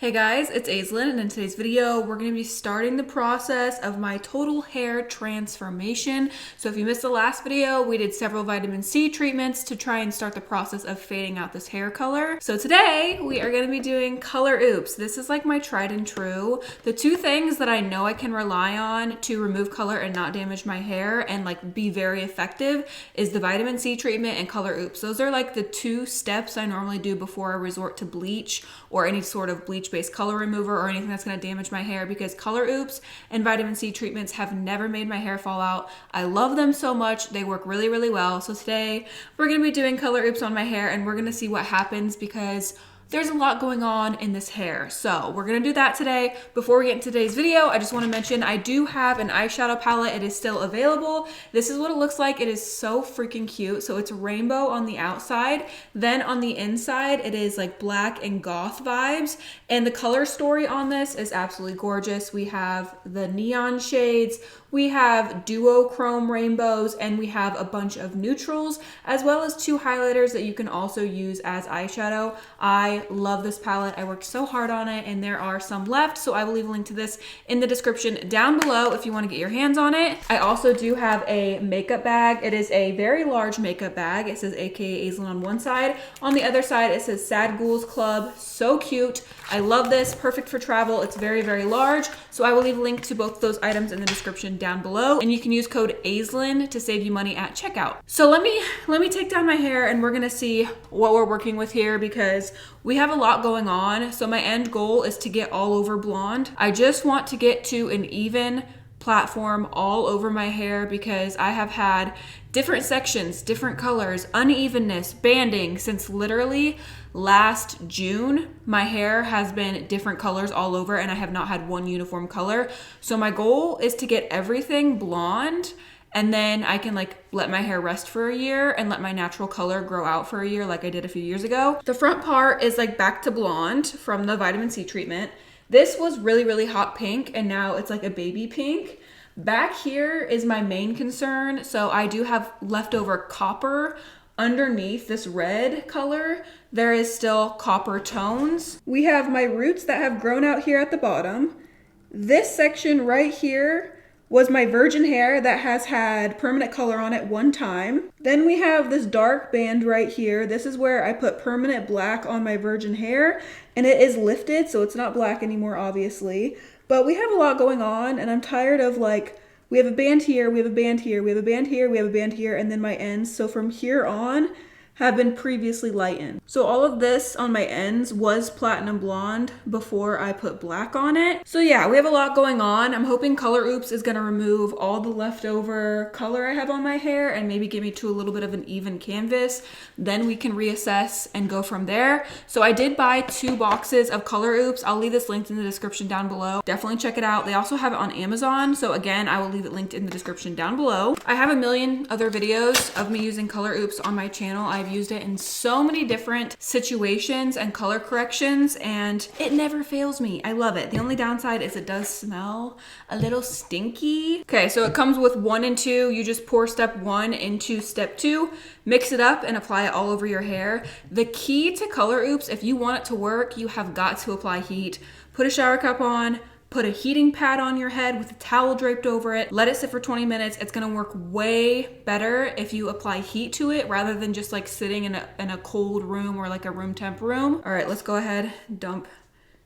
Hey guys, it's Aislinn, and in today's video, we're going to be starting the process of my total hair transformation. So if you missed the last video, we did several vitamin C treatments to try and start the process of fading out this hair color. So today, we are going to be doing color oops. This is like my tried and true. The two things that I know I can rely on to remove color and not damage my hair and like be very effective is the vitamin C treatment and color oops. Those are like the two steps I normally do before I resort to bleach or any sort of bleach-based color remover or anything that's going to damage my hair, because color oops and vitamin C treatments have never made my hair fall out. I love them so much. They work really, really well. So today we're going to be doing color oops on my hair, and we're going to see what happens because there's a lot going on in this hair. So we're gonna do that today. Before we get into today's video, I just wanna mention I do have an eyeshadow palette. It is still available. This is what it looks like. It is so freaking cute. So it's rainbow on the outside. Then on the inside, it is like black and goth vibes. And the color story on this is absolutely gorgeous. We have the neon shades, we have duochrome rainbows, and we have a bunch of neutrals, as well as two highlighters that you can also use as eyeshadow. I love this palette. I worked so hard on it, and there are some left, so I will leave a link to this in the description down below if you want to get your hands on it. I also do have a makeup bag. It is a very large makeup bag. It says aka Aislinn on one side. On the other side, it says Sad Ghouls Club. So cute. I love this. Perfect for travel. It's very, very large. So I will leave a link to both those items in the description down below, and you can use code Aislinn to save you money at checkout. So let me take down my hair, and we're gonna see what we're working with here because we have a lot going on. So my end goal is to get all over blonde. I just want to get to an even platform all over my hair because I have had different sections, different colors, unevenness, banding since literally last June. My hair has been different colors all over and I have not had one uniform color. So my goal is to get everything blonde, and then I can like let my hair rest for a year and let my natural color grow out for a year like I did a few years ago. The front part is like back to blonde from the vitamin C treatment. This was really, really hot pink, and now it's like a baby pink. Back here is my main concern. So I do have leftover copper underneath this red color. There is still copper tones. We have my roots that have grown out here at the bottom. This section right here was my virgin hair that has had permanent color on it one time. Then we have this dark band right here. This is where I put permanent black on my virgin hair, and it is lifted, so it's not black anymore, obviously. But we have a lot going on, and I'm tired of like, we have a band here, we have a band here, we have a band here, we have a band here, and then my ends. So from here on, have been previously lightened. So all of this on my ends was platinum blonde before I put black on it. So yeah, we have a lot going on. I'm hoping Color Oops is gonna remove all the leftover color I have on my hair and maybe get me to a little bit of an even canvas. Then we can reassess and go from there. So I did buy 2 boxes of Color Oops. I'll leave this linked in the description down below. Definitely check it out. They also have it on Amazon. So again, I will leave it linked in the description down below. I have a million other videos of me using Color Oops on my channel. I've used it in so many different situations and color corrections, and it never fails me. I love it. The only downside is it does smell a little stinky. Okay, so it comes with 1 and 2. You just pour step 1 into step 2, mix it up and apply it all over your hair. The key to Color Oops, if you want it to work, you have got to apply heat. Put a shower cap on, put a heating pad on your head with a towel draped over it. Let it sit for 20 minutes. It's gonna work way better if you apply heat to it rather than just like sitting in a cold room or like a room temp room. All right, let's go ahead, dump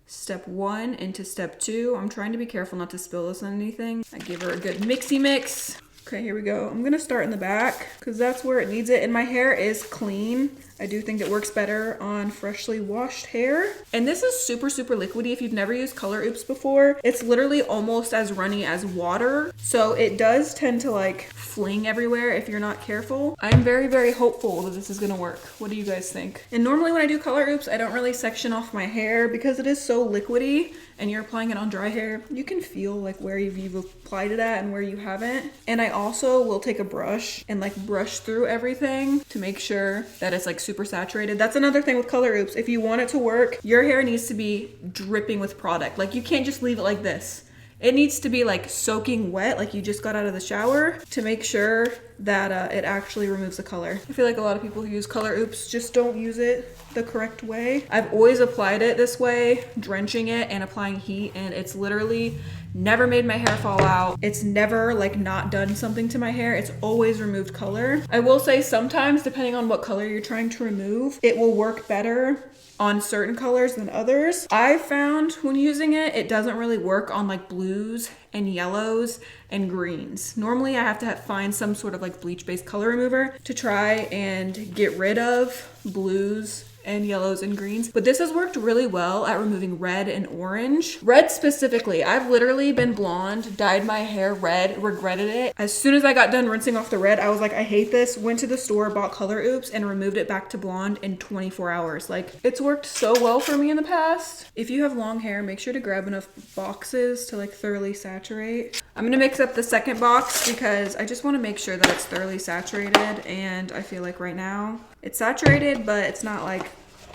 step 1 into step 2. I'm trying to be careful not to spill this on anything. I give her a good mixy mix. Okay, here we go. I'm gonna start in the back because that's where it needs it, and my hair is clean. I do think it works better on freshly washed hair. And this is super, super liquidy. If you've never used Color Oops before, it's literally almost as runny as water. So it does tend to like fling everywhere if you're not careful. I'm very, very hopeful that this is gonna work. What do you guys think? And normally when I do Color Oops, I don't really section off my hair because it is so liquidy and you're applying it on dry hair. You can feel like where you've applied it at and where you haven't. And I also will take a brush and like brush through everything to make sure that it's like super saturated. That's another thing with Color Oops. If you want it to work, your hair needs to be dripping with product. Like you can't just leave it like this. It needs to be like soaking wet, like you just got out of the shower, to make sure that it actually removes the color. I feel like a lot of people who use Color Oops just don't use it the correct way. I've always applied it this way, drenching it and applying heat, and it's literally never made my hair fall out. It's never like not done something to my hair. It's always removed color. I will say sometimes, depending on what color you're trying to remove, it will work better on certain colors than others. I've found when using it, it doesn't really work on like blues and yellows and greens. Normally I have to find some sort of like bleach-based color remover to try and get rid of blues and yellows and greens, but this has worked really well at removing red and orange. Red specifically, I've literally been blonde, dyed my hair red, regretted it. As soon as I got done rinsing off the red, I was like, I hate this, went to the store, bought Color Oops, and removed it back to blonde in 24 hours. Like, it's worked so well for me in the past. If you have long hair, make sure to grab enough boxes to like thoroughly saturate. I'm gonna mix up the second box because I just wanna make sure that it's thoroughly saturated, and I feel like right now it's saturated, but it's not like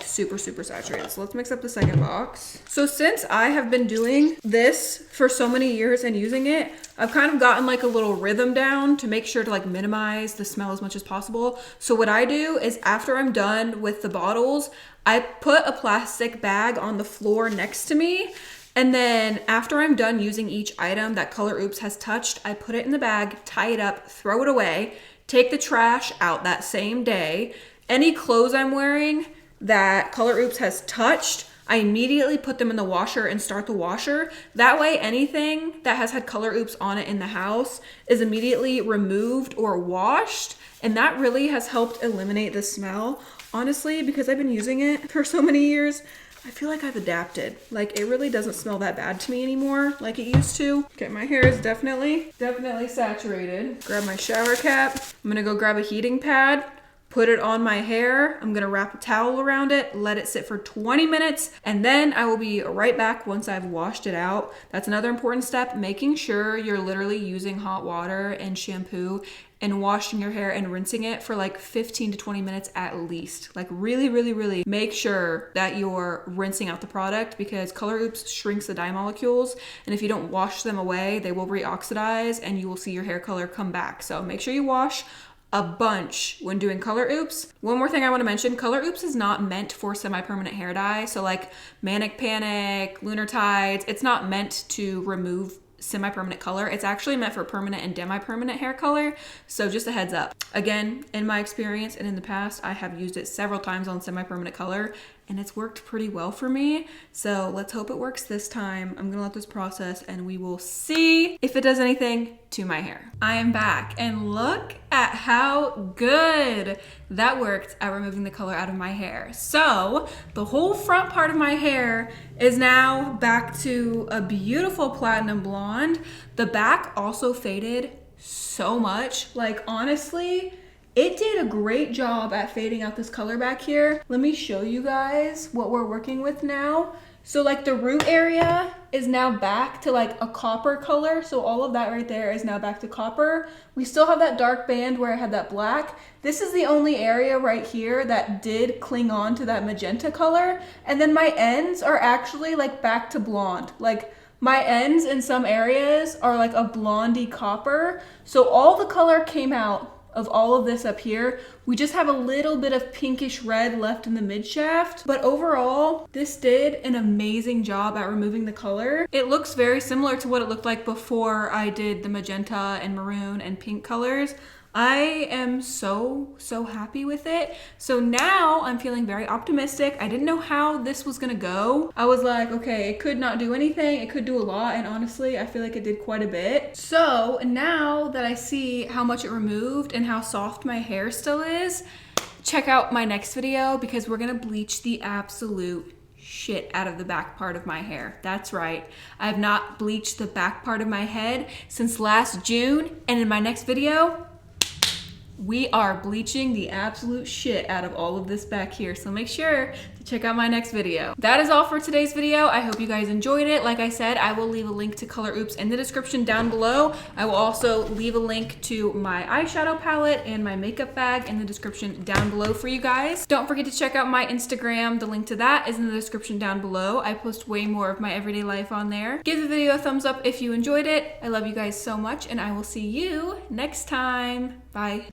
super saturated. So let's mix up the second box. So since I have been doing this for so many years and using it, I've kind of gotten like a little rhythm down to make sure to like minimize the smell as much as possible. So what I do is after I'm done with the bottles, I put a plastic bag on the floor next to me. And then after I'm done using each item that Color Oops has touched, I put it in the bag, tie it up, throw it away, take the trash out that same day. Any clothes I'm wearing that Color Oops has touched, I immediately put them in the washer and start the washer. That way anything that has had Color Oops on it in the house is immediately removed or washed. And that really has helped eliminate the smell. Honestly, because I've been using it for so many years, I feel like I've adapted. Like, it really doesn't smell that bad to me anymore like it used to. Okay, my hair is definitely saturated. Grab my shower cap. I'm gonna go grab a heating pad, put it on my hair. I'm gonna wrap a towel around it, let it sit for 20 minutes, and then I will be right back once I've washed it out. That's another important step, making sure you're literally using hot water and shampoo and washing your hair and rinsing it for like 15 to 20 minutes at least. Like really make sure that you're rinsing out the product, because Color Oops shrinks the dye molecules, and if you don't wash them away, they will reoxidize and you will see your hair color come back. So make sure you wash a bunch when doing Color Oops. One more thing I want to mention, Color Oops is not meant for semi-permanent hair dye. So like Manic Panic, Lunar Tides, it's not meant to remove semi-permanent color. It's actually meant for permanent and demi-permanent hair color. So just a heads up. Again, in my experience and in the past, I have used it several times on semi-permanent color, and it's worked pretty well for me. So let's hope it works this time. I'm gonna let this process and we will see if it does anything to my hair. I am back, and look at how good that worked at removing the color out of my hair. So the whole front part of my hair is now back to a beautiful platinum blonde. The back also faded so much. Like, honestly, it did a great job at fading out this color back here. Let me show you guys what we're working with now. So like the root area is now back to like a copper color. So all of that right there is now back to copper. We still have that dark band where I had that black. This is the only area right here that did cling on to that magenta color. And then my ends are actually like back to blonde. Like my ends in some areas are like a blondie copper. So all the color came out of all of this up here. We just have a little bit of pinkish red left in the mid shaft, but overall this did an amazing job at removing the color. It looks very similar to what it looked like before I did the magenta and maroon and pink colors. I am so happy with it. So now I'm feeling very optimistic. I didn't know how this was gonna go. I was like, okay, it could not do anything, it could do a lot, and honestly, I feel like it did quite a bit. So now that I see how much it removed and how soft my hair still is, check out my next video, because we're gonna bleach the absolute shit out of the back part of my hair. That's right. I have not bleached the back part of my head since last June, and in my next video, we are bleaching the absolute shit out of all of this back here. So make sure to check out my next video. That is all for today's video. I hope you guys enjoyed it. Like I said, I will leave a link to Color Oops in the description down below. I will also leave a link to my eyeshadow palette and my makeup bag in the description down below for you guys. Don't forget to check out my Instagram. The link to that is in the description down below. I post way more of my everyday life on there. Give the video a thumbs up if you enjoyed it. I love you guys so much, and I will see you next time. Bye.